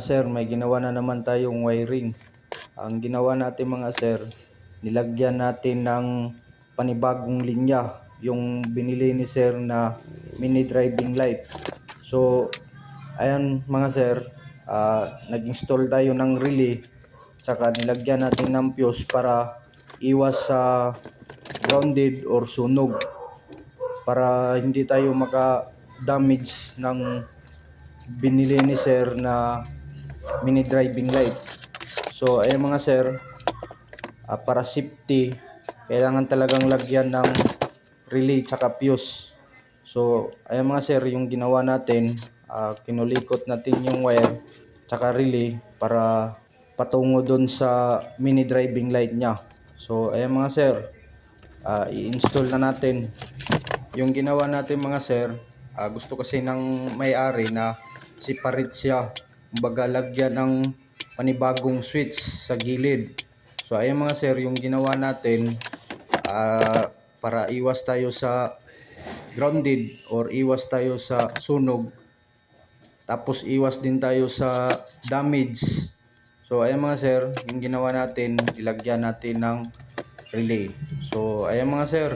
sir, may ginawa na naman tayong wiring. Ang ginawa natin mga sir, nilagyan natin ng panibagong linya yung binili ni sir na mini driving light. So ayan mga sir, nag-install tayo ng relay, tsaka nilagyan natin ng fuse para iwas sa grounded or sunog, para hindi tayo maka-damage ng binili ni sir na mini driving light. So ayan mga sir, para safety kailangan talagang lagyan ng relay tsaka fuse. So ayan mga sir, yung ginawa natin, kinulikot natin yung wire tsaka relay para patungo doon sa mini driving light nya. So ayan mga sir, i-install na natin. Yung ginawa natin mga sir, gusto kasi ng may-ari na separate siya, kumbaga lagyan ng panibagong switch sa gilid. So ayun mga sir, yung ginawa natin, para iwas tayo sa grounded or iwas tayo sa sunog, tapos iwas din tayo sa damage. So ayun mga sir, yung ginawa natin, ilagyan natin ng relay. So ayun mga sir.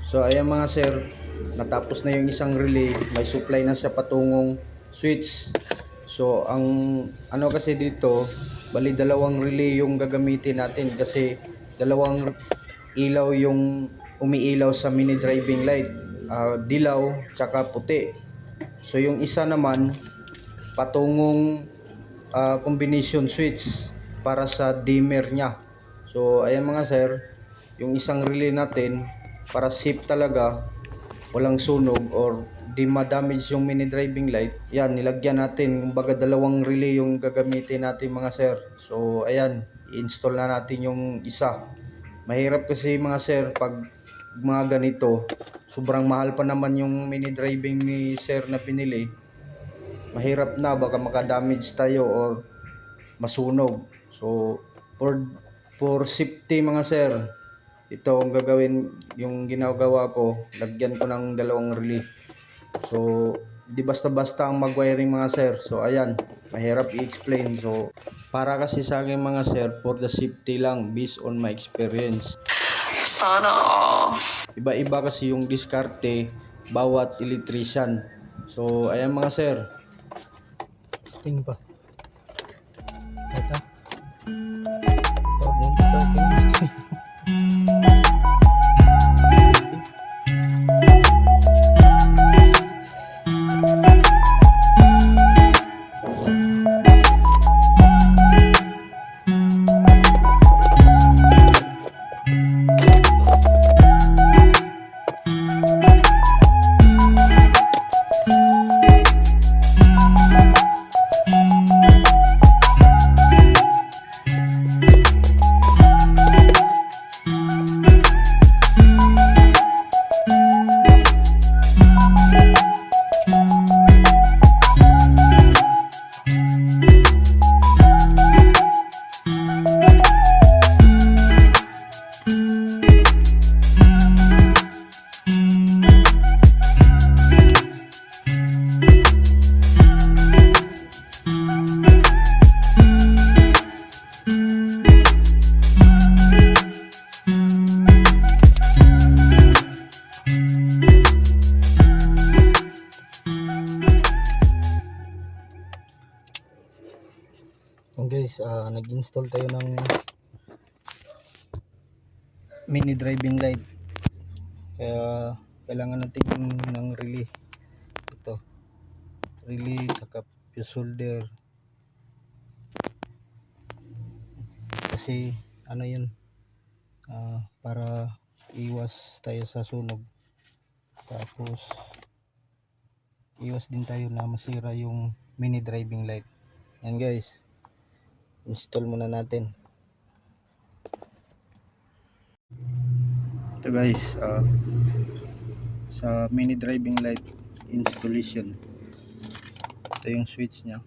So ayan mga sir, natapos na yung isang relay, may supply na sa patungong switch. So ang ano kasi dito, bali dalawang relay yung gagamitin natin kasi dalawang ilaw yung umiilaw sa mini driving light, dilaw tsaka puti. So yung isa naman patungong combination switch para sa dimmer nya. So ayan mga sir, yung isang relay natin para safe talaga, walang sunog or di ma-damage yung mini driving light, yan nilagyan natin. Kumbaga dalawang relay yung gagamitin natin mga sir. So ayan, i-install na natin yung isa. Mahirap kasi mga sir pag mga ganito, sobrang mahal pa naman yung mini driving ni sir na pinili. Mahirap na, baka maka-damage tayo or masunog. So for safety mga sir, ito ang gagawin, yung ginagawa ko, lagyan ko ng dalawang relay. So di basta-basta ang mag-wiring mga sir. So ayan, mahirap i-explain. So para kasi sa akin mga sir, for the safety lang, based on my experience. Sana all. Iba-iba kasi yung diskarte bawat electrician. So ayan mga sir. Sting pa. Ito. Ito. Guys, nag-install tayo ng mini driving light, kaya kailangan natin ng relay. Ito, relay saka fuse holder, kasi ano yun, para iwas tayo sa sunog, tapos iwas din tayo na masira yung mini driving light. Yan guys, install muna natin. Ito guys, sa mini driving light installation, ito yung switch nya,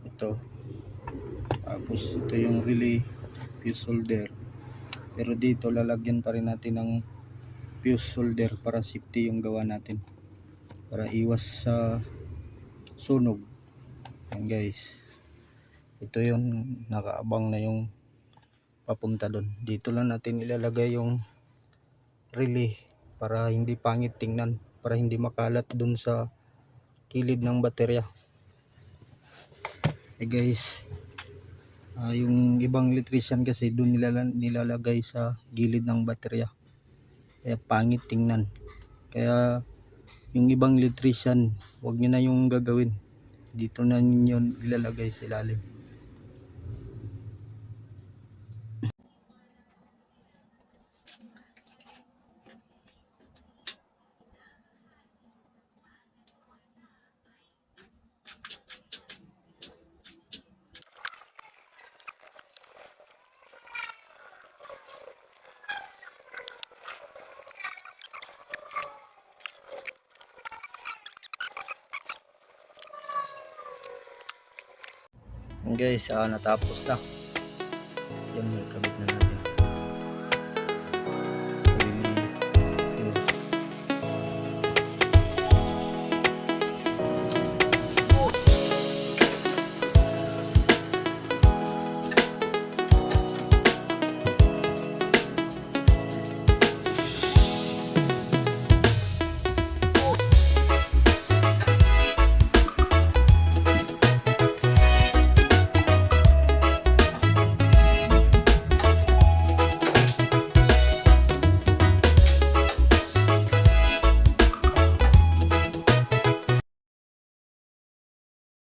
ito, tapos ito yung relay fuse holder, pero dito lalagyan pa rin natin ng fuse holder para safety yung gawa natin, para iwas sa sunog. Yan guys, ito yung nakaabang na yung papunta doon. Dito lang natin ilalagay yung relay para hindi pangit tingnan, para hindi makalat doon sa kilid ng baterya. Guys, yung ibang electrician kasi doon nilalagay sa gilid ng baterya, kaya pangit tingnan. Kaya yung ibang electrician, wag nyo na yung gagawin, dito na ninyo ilalagay sa ilalim. Guys, natapos na. Yan, kabit na natin.